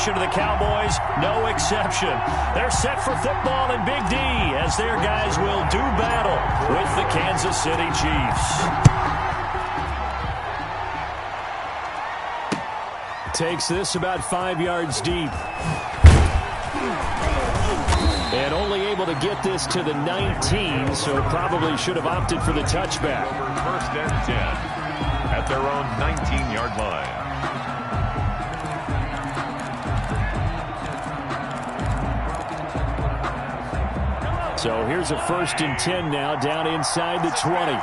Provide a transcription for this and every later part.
formation of the Cowboys, no exception. They're set for football in Big D as their guys will do battle with the Kansas City Chiefs. Takes this about 5 yards deep. And only able to get this to the 19, so probably should have opted for the touchback. First and 10 at their own 19-yard line. So here's a 1st and 10 now, down inside the 20.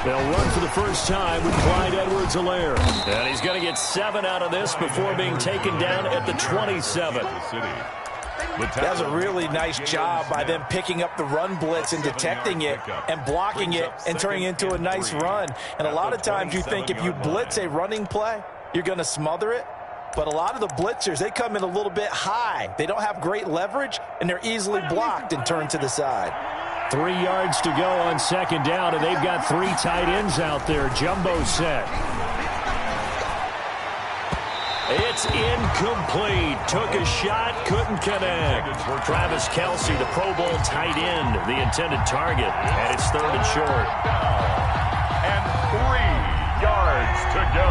They'll run for the first time with Clyde Edwards-Helaire. And he's going to get 7 out of this before being taken down at the 27. That's a really nice job by them picking up the run blitz and detecting it and blocking it and turning it into a nice run. And a lot of times you think if you blitz a running play, you're going to smother it. But a lot of the blitzers, they come in a little bit high. They don't have great leverage, and they're easily blocked and turned to the side. 3 yards to go on 2nd down, and they've got 3 tight ends out there. Jumbo set. It's incomplete. Took a shot, couldn't connect. Travis Kelce, the Pro Bowl tight end, the intended target. And it's 3rd and short. And 3 yards to go.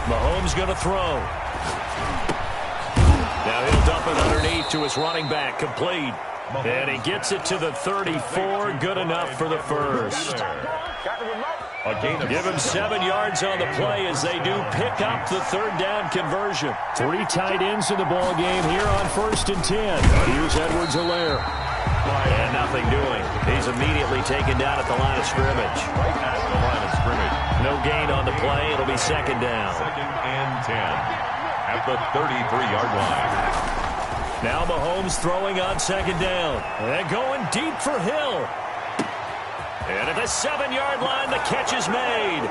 Mahomes going to throw. Now he'll dump it underneath to his running back. Complete. And he gets it to the 34. Good enough for the first. Give him 7 yards on the play as they do pick up the 3rd down conversion. 3 tight ends in the ball game here on 1st and 10. Here's Edwards-Helaire. And nothing doing. He's immediately taken down at the line of scrimmage. Right at the line of scrimmage. No gain on the play. It'll be 2nd down. 2nd and 10 at the 33-yard line. Now Mahomes throwing on 2nd down. And going deep for Hill. And at the 7-yard line, the catch is made.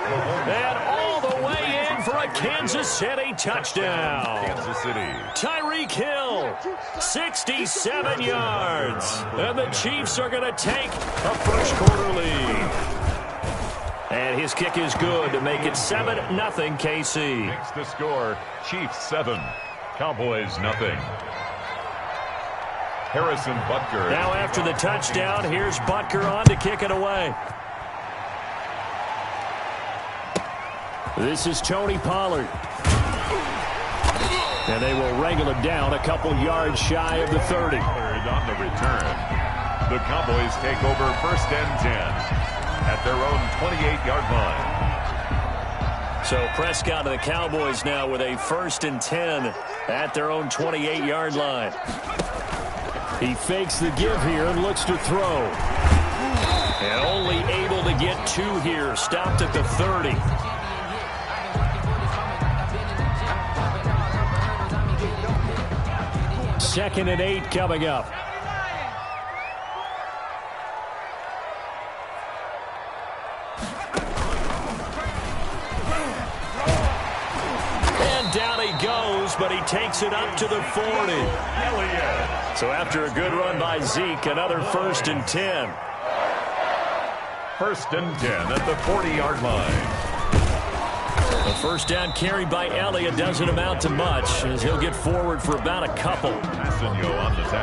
And all the way in for a Kansas City touchdown. Kansas City. Tyreek Hill, 67 yards. And the Chiefs are going to take a first-quarter lead. And his kick is good to make it 7-0 KC. Makes the score, Chiefs 7, Cowboys nothing. Harrison Butker. Now after the touchdown, here's Butker on to kick it away. This is Tony Pollard. And they will wrangle him down a couple yards shy of the 30. On the return, the Cowboys take over 1st and 10 at their own 28-yard line. So Prescott and the Cowboys now with a 1st and 10 at their own 28-yard line. He fakes the give here and looks to throw. And only able to get 2 here. Stopped at the 30. Second and 8 coming up. And down he goes, but he takes it up to the 40. So after a good run by Zeke, another 1st and 10. 1st and 10 at the 40-yard line. The 1st down carry by Elliott doesn't amount to much as he'll get forward for about a couple.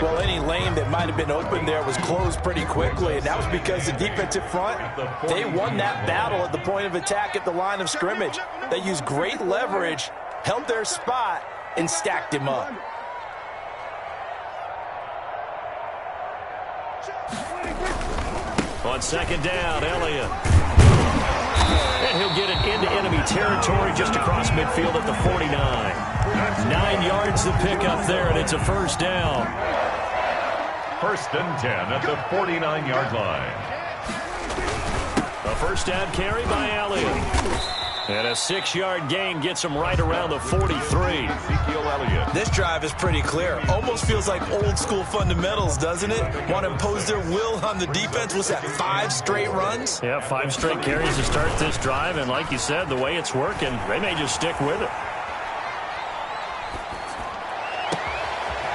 Well, any lane that might have been open there was closed pretty quickly, and that was because the defensive front, they won that battle at the point of attack at the line of scrimmage. They used great leverage, held their spot, and stacked him up. On 2nd down, Elliott. And he'll get it into enemy territory just across midfield at the 49. 9 yards to pick up there, and it's a 1st down. 1st and 10 at the 49-yard line. A 1st down carry by Elliott. And a 6-yard gain gets him right around the 43. Ezekiel Elliott. This drive is pretty clear. Almost feels like old-school fundamentals, doesn't it? Want to impose their will on the defense. What's that, 5 straight runs? Yeah, 5 straight carries to start this drive. And like you said, the way it's working, they may just stick with it.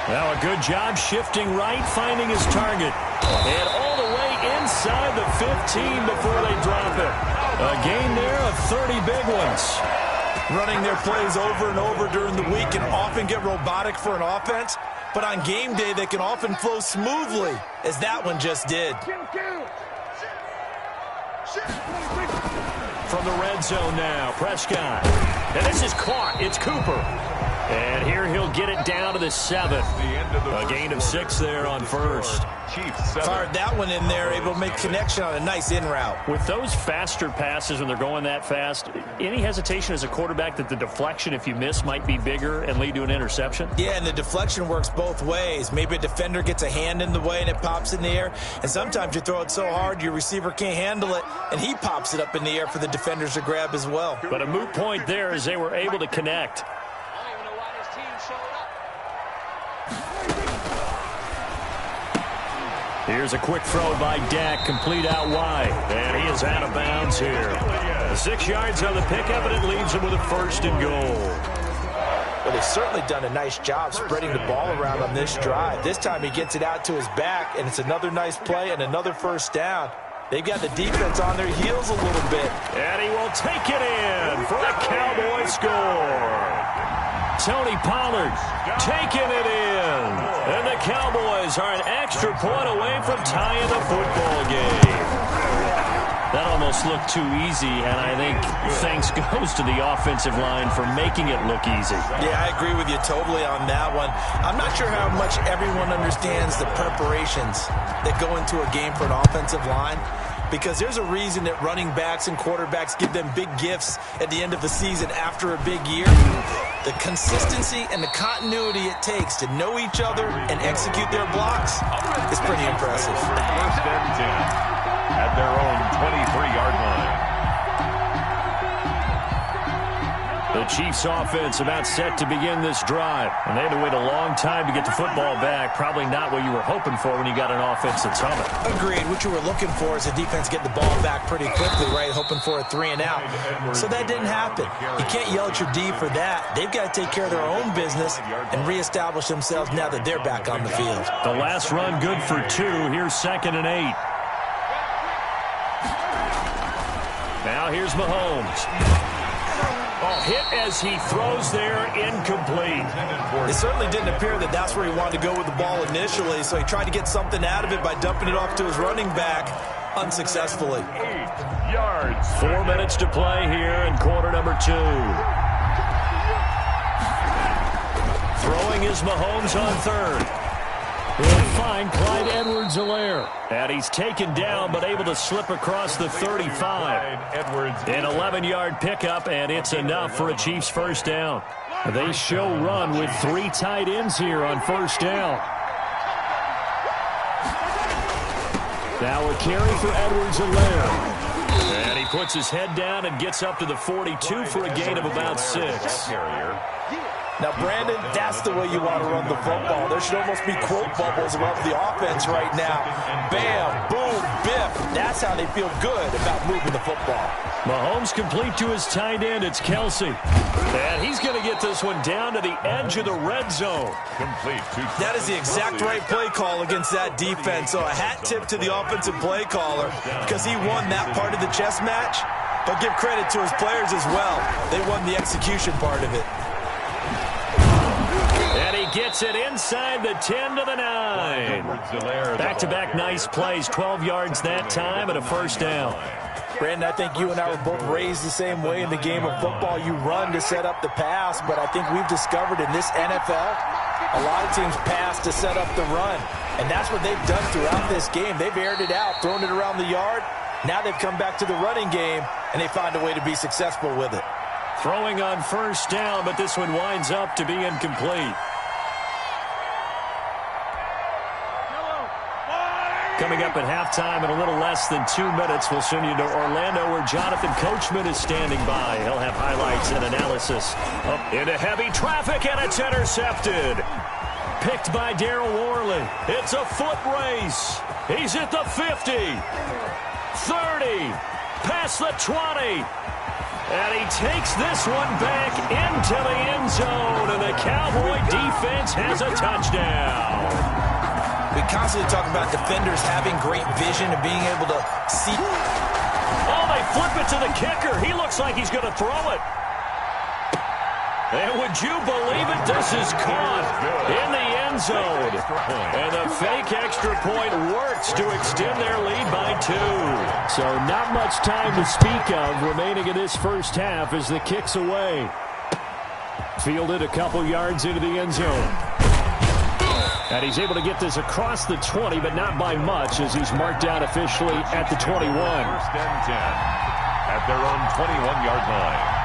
Now a good job shifting right, finding his target. And all the way inside the 15 before they drop it. A gain there of 30 big ones. Running their plays over and over during the week can often get robotic for an offense, but on game day they can often flow smoothly, as that one just did. From the red zone now, Prescott. And this is caught. It's Cooper. And here he'll get it down to the 7th. A gain of 6 there on first. Fired that one in there, able to make connection on a nice in route. With those faster passes when they're going that fast, any hesitation as a quarterback that the deflection, if you miss, might be bigger and lead to an interception? Yeah, and the deflection works both ways. Maybe a defender gets a hand in the way and it pops in the air. And sometimes you throw it so hard your receiver can't handle it, and he pops it up in the air for the defenders to grab as well. But a moot point there as they were able to connect. Here's a quick throw by Dak, complete out wide. And he is out of bounds here. 6 yards on the pickup, and it leaves him with a 1st and goal. Well, they've certainly done a nice job spreading the ball around on this drive. This time he gets it out to his back, and it's another nice play and another 1st down. They've got the defense on their heels a little bit. And he will take it in for a Cowboy score. Tony Pollard taking it in. And the Cowboys are an extra point away from tying the football game. That almost looked too easy, and I think thanks goes to the offensive line for making it look easy. Yeah, I agree with you totally on that one. I'm not sure how much everyone understands the preparations that go into a game for an offensive line, because there's a reason that running backs and quarterbacks give them big gifts at the end of the season after a big year. The consistency and the continuity it takes to know each other and execute their blocks is pretty impressive. 1st and 10 at their own 23-yard line. The Chiefs offense about set to begin this drive. And they had to wait a long time to get the football back. Probably not what you were hoping for when you got an offense that's humming. Agreed. What you were looking for is the defense get the ball back pretty quickly, right? Hoping for a 3 and out. So that didn't happen. You can't yell at your D for that. They've got to take care of their own business and reestablish themselves now that they're back on the field. The last run good for 2. Here's 2nd and 8. Now here's Mahomes. Oh, hit as he throws there, incomplete. It certainly didn't appear that that's where he wanted to go with the ball initially, so he tried to get something out of it by dumping it off to his running back unsuccessfully. 8 yards. 4 minutes to play here in quarter number 2. Throwing is Mahomes on 3rd. He'll find Clyde Edwards-Helaire. And he's taken down, but able to slip across the 35. An 11-yard pickup, and it's enough for a Chiefs 1st down. They show run with 3 tight ends here on 1st down. Now a carry for Edwards-Helaire. And he puts his head down and gets up to the 42 for a gain of about 6. Now, Brandon, that's the way you want to run the football. There should almost be quote bubbles above the offense right now. Bam, boom, biff. That's how they feel good about moving the football. Mahomes complete to his tight end. It's Kelsey. And he's going to get this one down to the edge of the red zone. Complete. That is the exact right play call against that defense. So a hat tip to the offensive play caller because he won that part of the chess match. But give credit to his players as well. They won the execution part of it. And he gets it inside the 10 to the 9. Back-to-back nice plays, 12 yards that time and a 1st down. Brandon, I think you and I were both raised the same way in the game of football. You run to set up the pass, but I think we've discovered in this NFL, a lot of teams pass to set up the run. And that's what they've done throughout this game. They've aired it out, thrown it around the yard. Now they've come back to the running game, and they find a way to be successful with it. Throwing on 1st down, but this one winds up to be incomplete. Coming up at halftime in a little less than 2 minutes, we'll send you to Orlando where Jonathan Coachman is standing by. He'll have highlights and analysis. Up into heavy traffic, and it's intercepted. Picked by Daryl Worley. It's a foot race. He's at the 50, 30, past the 20. And he takes this one back into the end zone, and the Cowboy defense has a touchdown. We constantly talk about defenders having great vision and being able to see. Oh, they flip it to the kicker. He looks like he's going to throw it. And would you believe it? This is caught in the end zone. And the fake extra point works to extend their lead by 2. So not much time to speak of remaining in this first half as the kick's away. Fielded a couple yards into the end zone. And he's able to get this across the 20, but not by much as he's marked down officially at the 21. First and 10 at their own 21-yard line.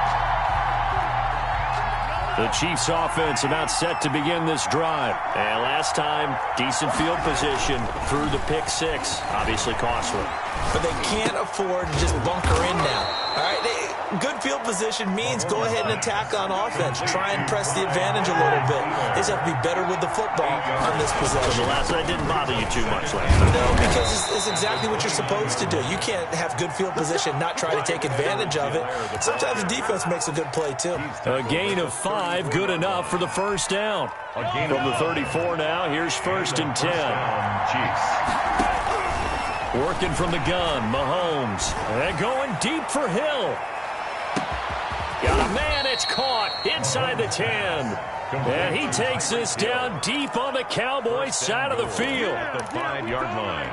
The Chiefs offense about set to begin this drive. And last time, decent field position through the pick 6. Obviously costly. But they can't afford to just bunker in now. All right, good field position means go ahead and attack on offense. Try and press the advantage a little bit. They just have to be better with the football on this possession. So the last one didn't bother you too much last time. No, because it's exactly what you're supposed to do. You can't have good field position, not try to take advantage of it. Sometimes the defense makes a good play, too. A gain of 5, good enough for the first down. From the 34 now, here's first and 10. Chiefs. Working from the gun, Mahomes. And going deep for Hill. Got a man, it's caught inside the 10. And he takes this down deep on the Cowboys side of the field. The 5-yard line.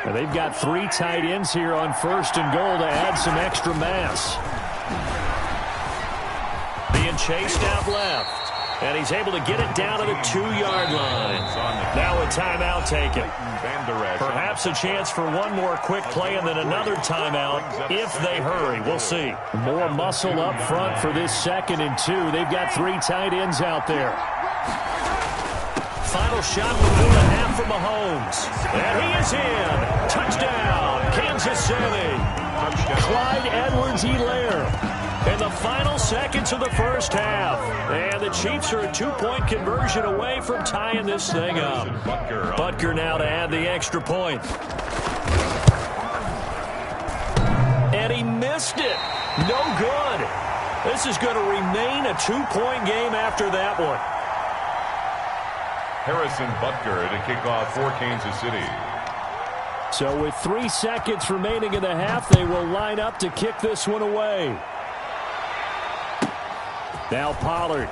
Now they've got 3 tight ends here on first and goal to add some extra mass. Being chased out left. And he's able to get it down to the 2-yard line. Now a timeout taken. Perhaps a chance for one more quick play and then another timeout if they hurry. We'll see. More muscle up front for this 2nd and 2. They've got 3 tight ends out there. Final shot before the half for Mahomes. And he is in. Touchdown, Kansas City. Clyde Edwards-Helaire. In the final seconds of the first half. And the Chiefs are a 2-point conversion away from tying this thing up. Butker now to add the extra point. And he missed it. No good. This is going to remain a 2-point game after that one. Harrison Butker to kick off for Kansas City. So with 3 seconds remaining in the half, they will line up to kick this one away. Now Pollard.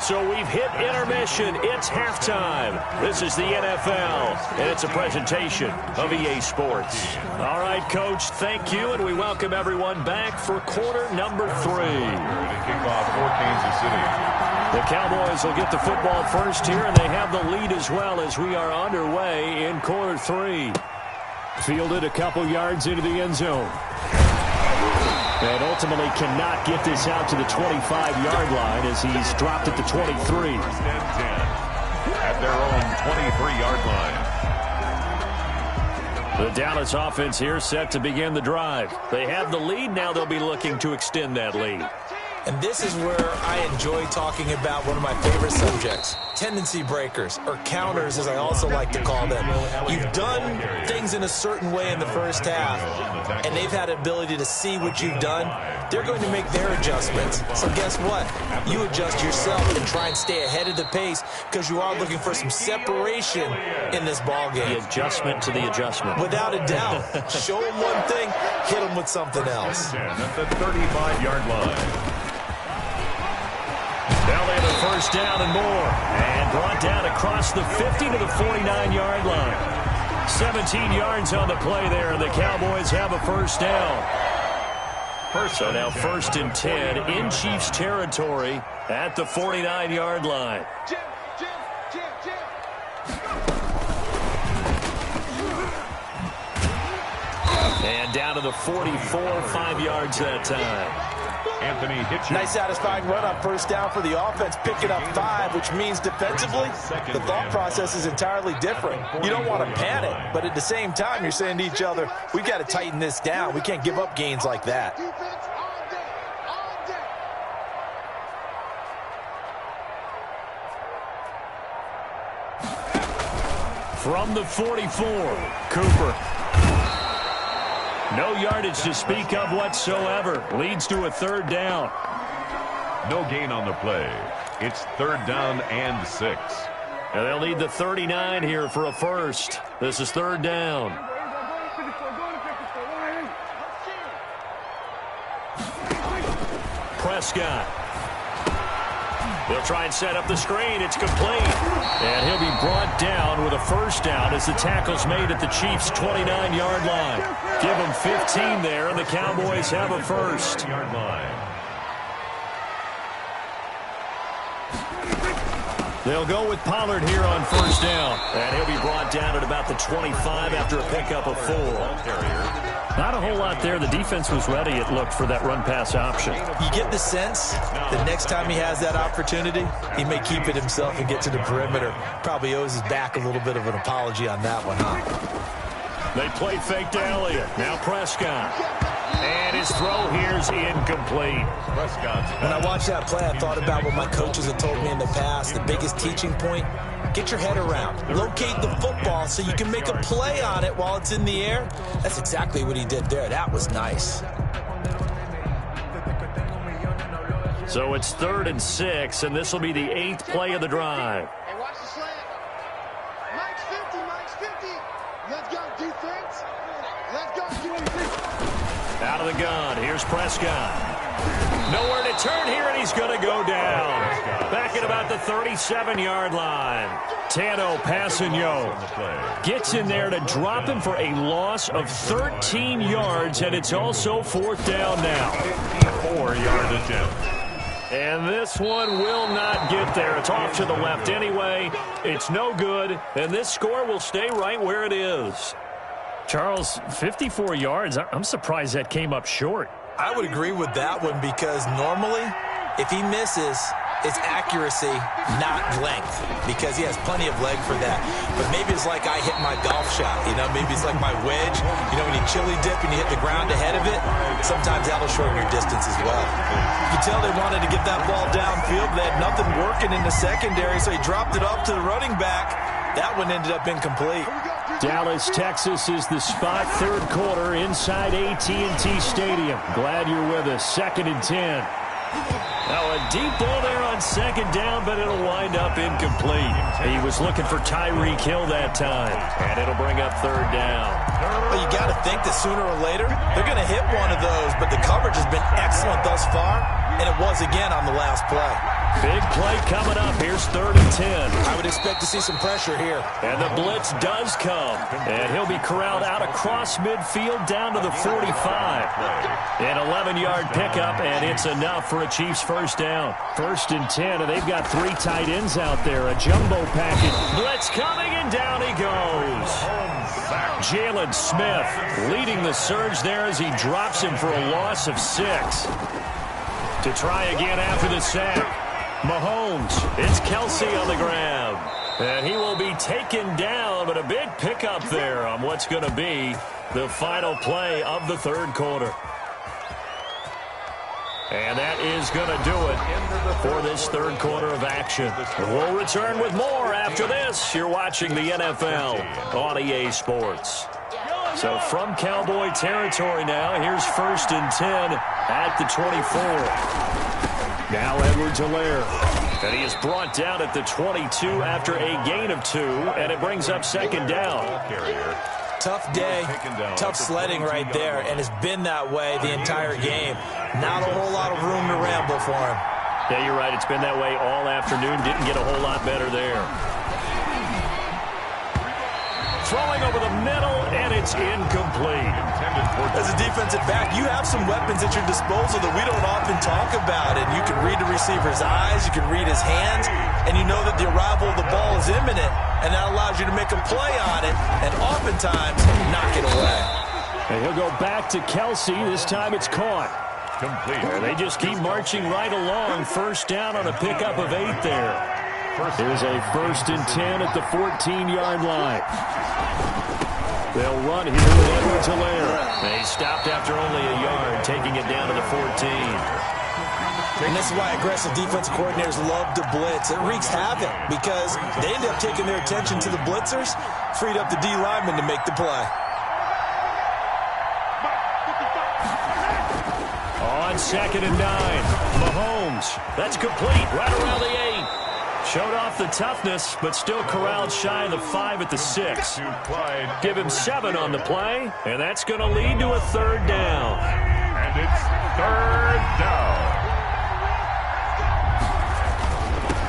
So we've hit intermission. It's halftime. This is the NFL, and it's a presentation of EA Sports. All right, Coach, thank you, and we welcome everyone back for quarter number 3. To kick off for Kansas City. The Cowboys will get the football first here, and they have the lead as well as we are underway in quarter 3. Fielded a couple yards into the end zone. And ultimately cannot get this out to the 25-yard line as he's dropped at the 23. First and 10 at their own 23-yard line. The Dallas offense here set to begin the drive. They have the lead. Now they'll be looking to extend that lead. And this is where I enjoy talking about one of my favorite subjects, tendency breakers, or counters as I also like to call them. You've done things in a certain way in the first half, and they've had an ability to see what you've done. They're going to make their adjustments. So guess what? You adjust yourself and try and stay ahead of the pace because you are looking for some separation in this ball game. The adjustment to the adjustment. Without a doubt. Show them one thing, hit them with something else. At the 35-yard line. Now they have a first down and more. And brought down across the 50 to the 49-yard line. 17 yards on the play there, and the Cowboys have a first down. So now first and 10 in Chiefs territory at the 49-yard line. And down to the 44, 5 yards that time. Anthony Hitchens. Nice satisfying run on first down for the offense, picking up 5, which means defensively, the thought process is entirely different. You don't want to panic, but at the same time, you're saying to each other, we've got to tighten this down. We can't give up gains like that. From the 44, Cooper. No yardage to speak of whatsoever. Leads to a third down. No gain on the play. It's third down and 6. And they'll need the 39 here for a first. This is third down. Prescott. They'll try and set up the screen. It's complete. And he'll be brought down with a first down as the tackle's made at the Chiefs' 29-yard line. Give them 15 there, and the Cowboys have a first. Yard line. They'll go with Pollard here on first down. And he'll be brought down at about the 25 after a pickup of 4. Not a whole lot there. The defense was ready, it looked, for that run-pass option. You get the sense that next time he has that opportunity, he may keep it himself and get to the perimeter. Probably owes his back a little bit of an apology on that one, huh? They play fake to Elliott. Now Prescott. And his throw here's incomplete. When I watched that play, I thought about what my coaches had told me in the past. The biggest teaching point, get your head around. Locate the football so you can make a play on it while it's in the air. That's exactly what he did there. That was nice. So it's 3rd and 6, and this will be the 8th play of the drive. Hey, watch the slant. Mike's 50, Mike's 50. Let's go, defense. Let's go, defense. Out of the gun, here's Prescott. Nowhere to turn here, and he's going to go down. Back at about the 37-yard line. Tano Passanio gets in there to drop him for a loss of 13 yards, and it's also 4th down now. 4-yard attempt. And this one will not get there. It's off to the left anyway. It's no good, and this score will stay right where it is. Charles, 54 yards. I'm surprised that came up short. I would agree with that one because normally, if he misses, it's accuracy, not length, because he has plenty of leg for that. But maybe it's like I hit my golf shot, you know, maybe it's like my wedge. You know, when you chili dip and you hit the ground ahead of it, sometimes that'll shorten your distance as well. You can tell they wanted to get that ball downfield. They had nothing working in the secondary, so he dropped it off to the running back. That one ended up incomplete. Dallas, Texas is the spot, 3rd quarter inside AT&T Stadium. Glad you're with us. 2nd and 10. Now a deep ball there on 2nd down, but it'll wind up incomplete. He was looking for Tyreek Hill that time, and it'll bring up 3rd down. Well, you got to think that sooner or later they're going to hit one of those, but the coverage has been excellent thus far, and it was again on the last play. Big play coming up. Here's 3rd and 10. I would expect to see some pressure here. And the blitz does come. And he'll be corralled out across midfield down to the 45. An 11-yard pickup, and it's enough for a Chiefs first down. 1st and 10, and they've got 3 tight ends out there. A jumbo package. Blitz coming, and down he goes. Jalen Smith leading the surge there as he drops him for a loss of 6. To try again after the sack. Mahomes, it's Kelsey on the grab. And he will be taken down, but a big pickup there on what's going to be the final play of the 3rd quarter. And that is going to do it for this 3rd quarter of action. We'll return with more after this. You're watching the NFL on EA Sports. So from Cowboy territory now, here's 1st and 10 at the 24. Now Edwards-Helaire. And he is brought down at the 22 after a gain of 2, and it brings up 2nd down. Tough day, tough sledding right there, and it's been that way the entire game. Not a whole lot of room to ramble for him. Yeah, you're right. It's been that way all afternoon. Didn't get a whole lot better there. Throwing over the middle, and it's incomplete. As a defensive back, you have some weapons at your disposal that we don't often talk about. And you can read the receiver's eyes, you can read his hands, and you know that the arrival of the ball is imminent, and that allows you to make a play on it, and oftentimes knock it away. And he'll go back to Kelsey. This time it's caught. Complete. They just keep marching right along. First down on a pickup of 8 there. Here's a 1st and 10 at the 14-yard line. They'll run here with Edwards-Helaire. They stopped after only a yard, taking it down to the 14. And this is why aggressive defensive coordinators love to blitz. It wreaks havoc because they end up taking their attention to the blitzers, freed up the D lineman to make the play. on 2nd and 9. Mahomes. That's complete right around the 8. Showed off the toughness, but still corralled shy of the 5 at the 6. Give him 7 on the play, and that's going to lead to a 3rd down. And it's 3rd down.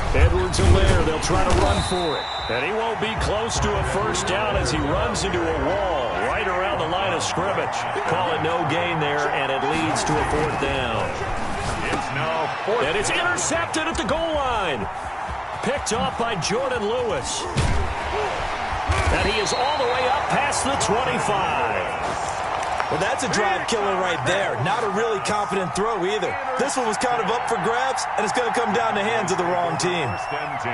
Edwards-Helaire, they'll try to run for it. And he won't be close to a 1st down as he runs into a wall right around the line of scrimmage. Call it no gain there, and it leads to a 4th down. It's now 4th. And it's intercepted at the goal line. Picked off by Jordan Lewis. And he is all the way up past the 25. Well, that's a drive killer right there. Not a really confident throw either. This one was kind of up for grabs, and it's going to come down the hands of the wrong team. 1st and 10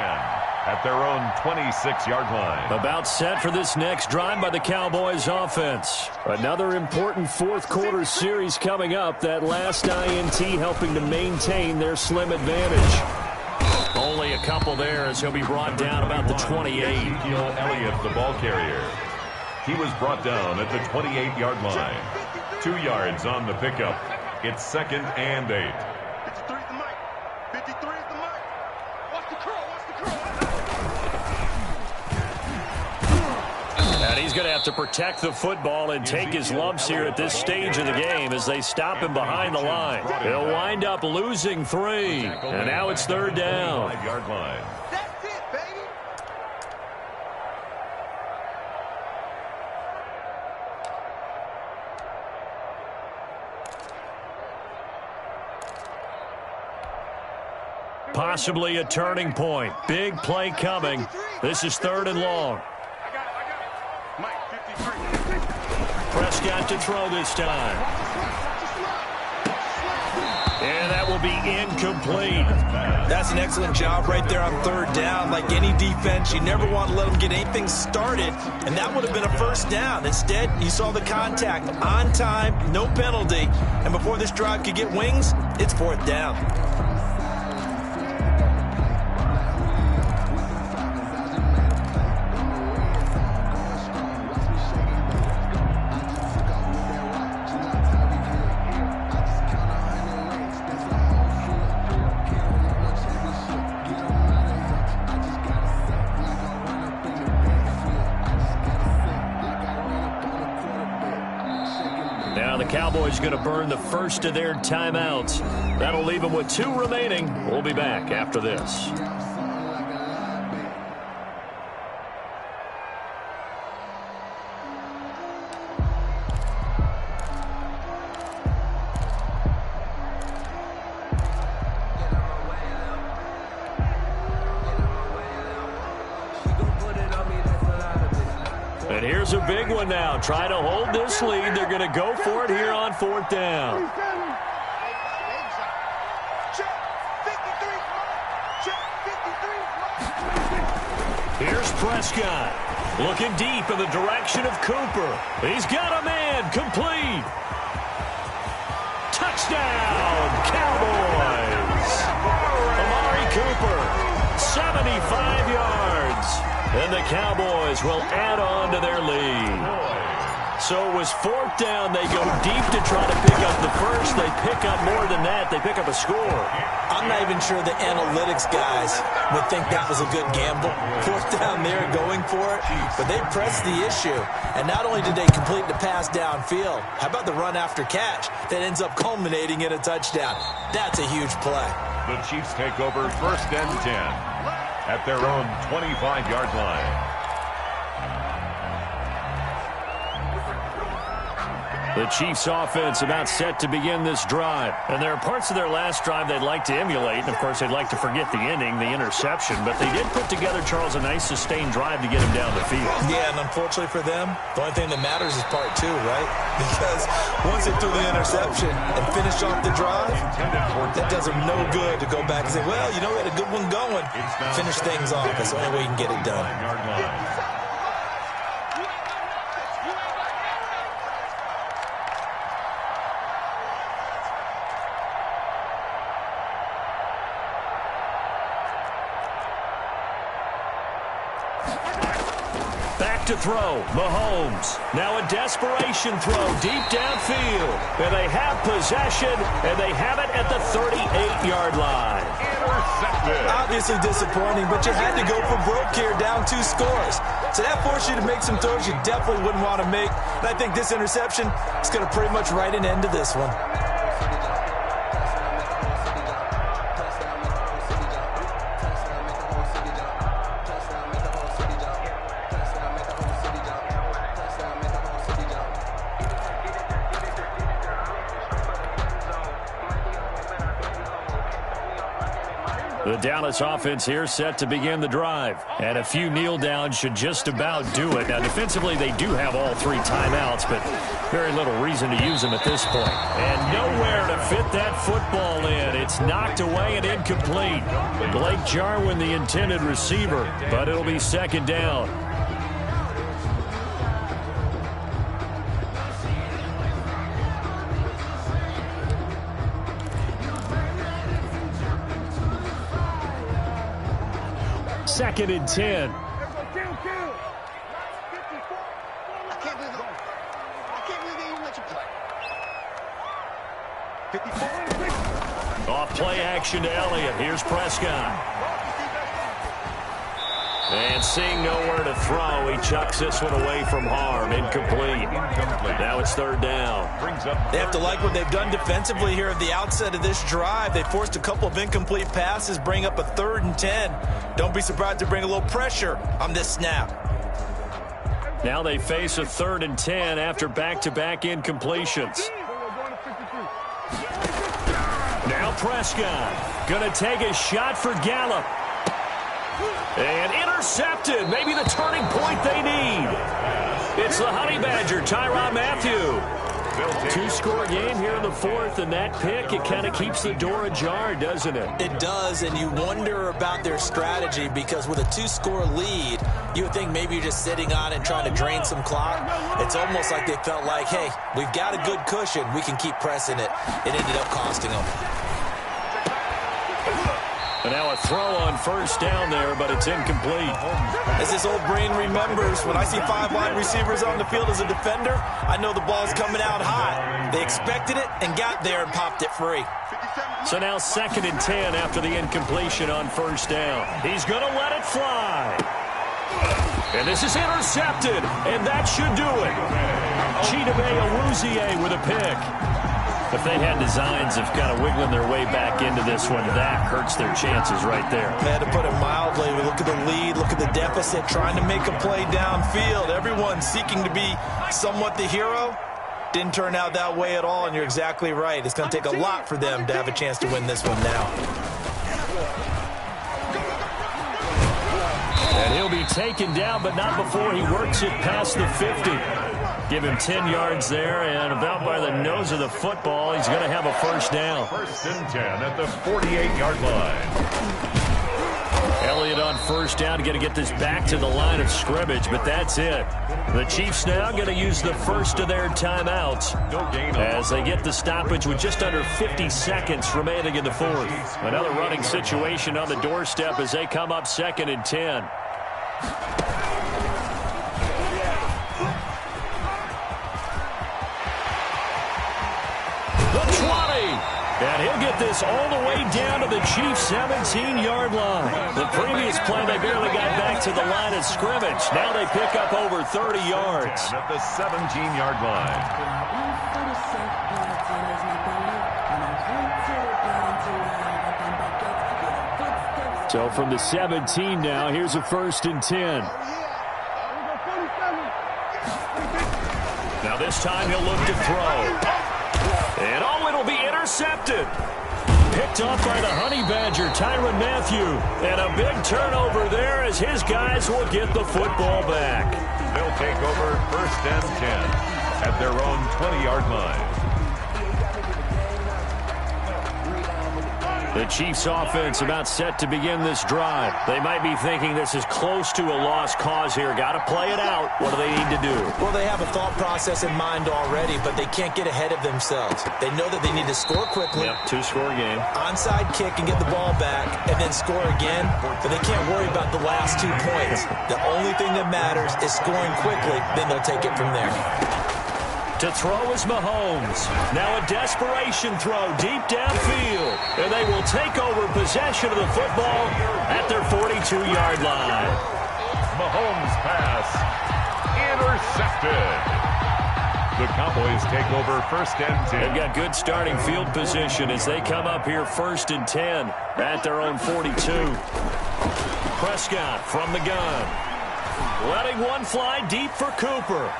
at their own 26-yard line. About set for this next drive by the Cowboys offense. Another important 4th quarter series coming up. That last INT helping to maintain their slim advantage. Only a couple there as he'll be brought down about the 28. Ezekiel Elliott, the ball carrier. He was brought down at the 28-yard line. 2 yards on the pickup. It's 2nd and 8. 53 is the mic. 53 is the mic. Watch the crow. Watch the crow. And he's going to have to protect the football and take his lumps here at this stage of the game as they stop him behind the line. He'll wind up losing 3. And now it's 3rd down. 5-yard line. That's it, baby. Possibly a turning point. Big play coming. This is 3rd and long. I got it. Mike, 53. Prescott to throw this time. And that will be incomplete. That's an excellent job right there on 3rd down. Like any defense, you never want to let them get anything started, and that would have been a 1st down. Instead, you saw the contact on time, no penalty, and before this drive could get wings, it's 4th down. Now the Cowboys going to burn the first of their timeouts. That'll leave them with 2 remaining. We'll be back after this. And here's a big one now. Try to hold this lead. They're going to go for it here on 4th down. Here's Prescott. Looking deep in the direction of Cooper. He's got a man. Complete. Touchdown, Cowboys. Amari Cooper, 75 yards. And the Cowboys will add on to their lead. So it was 4th down. They go deep to try to pick up the first. They pick up more than that. They pick up a score. I'm not even sure the analytics guys would think that was a good gamble. 4th down there going for it. But they pressed the issue. And not only did they complete the pass downfield, how about the run after catch that ends up culminating in a touchdown? That's a huge play. The Chiefs take over 1st and 10 at their own 25-yard line. The Chiefs offense about set to begin this drive. And there are parts of their last drive they'd like to emulate. And, of course, they'd like to forget the ending, the interception. But they did put together, Charles, a nice sustained drive to get him down the field. Yeah, and unfortunately for them, the only thing that matters is part 2, right? Because once they threw the interception and finished off the drive, that does them no good to go back and say, well, you know, we had a good one going. Finish things off. That's the only way you can get it done. Back to throw. Mahomes. Now a desperation throw deep downfield. And they have possession, and they have it at the 38-yard line. Intercepted. Obviously disappointing, but you had to go for broke here, down 2 scores. So that forced you to make some throws you definitely wouldn't want to make. And I think this interception is going to pretty much write an end to this one. The Dallas offense here set to begin the drive. And a few kneel downs should just about do it. Now, defensively, they do have all 3 timeouts, but very little reason to use them at this point. And nowhere to fit that football in. It's knocked away and incomplete. Blake Jarwin, the intended receiver, but it'll be second down. Second and 10. I can't believe they even let you play. Off play action to Elliott. Here's Prescott. And seeing nowhere to throw, he chucks this one away from harm. Incomplete. Now it's third down. They have to like what they've done defensively here at the outset of this drive. They forced a couple of incomplete passes, bring up a 3rd and 10. Don't be surprised to bring a little pressure on this snap. Now they face a 3rd and 10 after back-to-back incompletions. Now Prescott going to take a shot for Gallup. And intercepted. Maybe the turning point they need. It's the Honey Badger, Tyrann Mathieu. 2-score game here in the 4th, and that pick, it kind of keeps the door ajar, doesn't it? It does, and you wonder about their strategy because with a 2-score lead, you would think maybe you're just sitting on it and trying to drain some clock. It's almost like they felt like, hey, we've got a good cushion. We can keep pressing it. It ended up costing them. And now a throw on first down there, but it's incomplete. As this old brain remembers, when I see 5 wide receivers on the field as a defender, I know the ball's coming out hot. They expected it and got there and popped it free. So now second and 10 after the incompletion on first down. He's going to let it fly. And this is intercepted, and that should do it. Chidobe Awuzie with a pick. If they had designs of kind of wiggling their way back into this one, that hurts their chances right there. They had to put it mildly. We look at the lead, look at the deficit, trying to make a play downfield. Everyone seeking to be somewhat the hero. Didn't turn out that way at all, and you're exactly right. It's going to take a lot for them to have a chance to win this one now. And he'll be taken down, but not before he works it past the 50. Give him 10 yards there, and about by the nose of the football, he's going to have a first down. 1st and 10 at the 48-yard line. Elliott on first down, going to get this back to the line of scrimmage, but that's it. The Chiefs now going to use the first of their timeouts as they get the stoppage with just under 50 seconds remaining in the 4th. Another running situation on the doorstep as they come up 2nd and 10. And he'll get this all the way down to the Chiefs' 17-yard line. The previous play, they barely got back to the line of scrimmage. Now they pick up over 30 yards. At the 17-yard line. So from the 17 now, here's a 1st and 10. Now this time he'll look to throw. And it'll be intercepted. Picked off by the Honey Badger, Tyrann Mathieu. And a big turnover there as his guys will get the football back. They'll take over 1st and 10 at their own 20-yard line. The Chiefs offense about set to begin this drive. They might be thinking this is close to a lost cause here. Got to play it out. What do they need to do? Well, they have a thought process in mind already, but they can't get ahead of themselves. They know that they need to score quickly. Yep, two-score game. Onside kick and get the ball back and then score again, but they can't worry about the last 2 points. The only thing that matters is scoring quickly, then they'll take it from there. To throw is Mahomes. Now a desperation throw deep downfield. And they will take over possession of the football at their 42-yard line. Mahomes pass intercepted. The Cowboys take over 1st and 10. They've got good starting field position as they come up here 1st and 10 at their own 42. Prescott from the gun. Letting one fly deep for Cooper.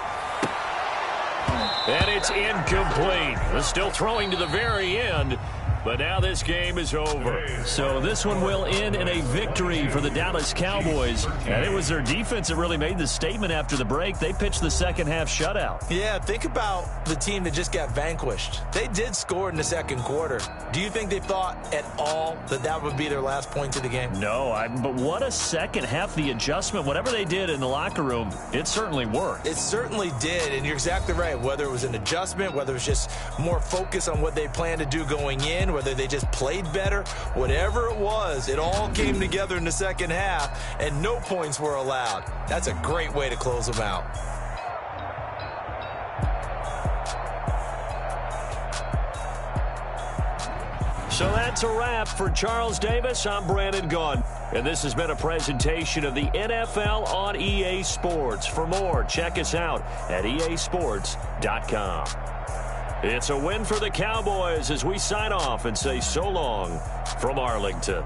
And it's incomplete. They're still throwing to the very end. But now this game is over. So this one will end in a victory for the Dallas Cowboys. And it was their defense that really made the statement after the break. They pitched the second-half shutout. Yeah, think about the team that just got vanquished. They did score in the second quarter. Do you think they thought at all that that would be their last point of the game? No, but what a second half. The adjustment, whatever they did in the locker room, it certainly worked. It certainly did, and you're exactly right. Whether it was an adjustment, whether it was just more focus on what they planned to do going in, whether they just played better, whatever it was, it all came together in the second half, and no points were allowed. That's a great way to close them out. So that's a wrap for Charles Davis. I'm Brandon Gaudin, and this has been a presentation of the NFL on EA Sports. For more, check us out at easports.com. It's a win for the Cowboys as we sign off and say so long from Arlington.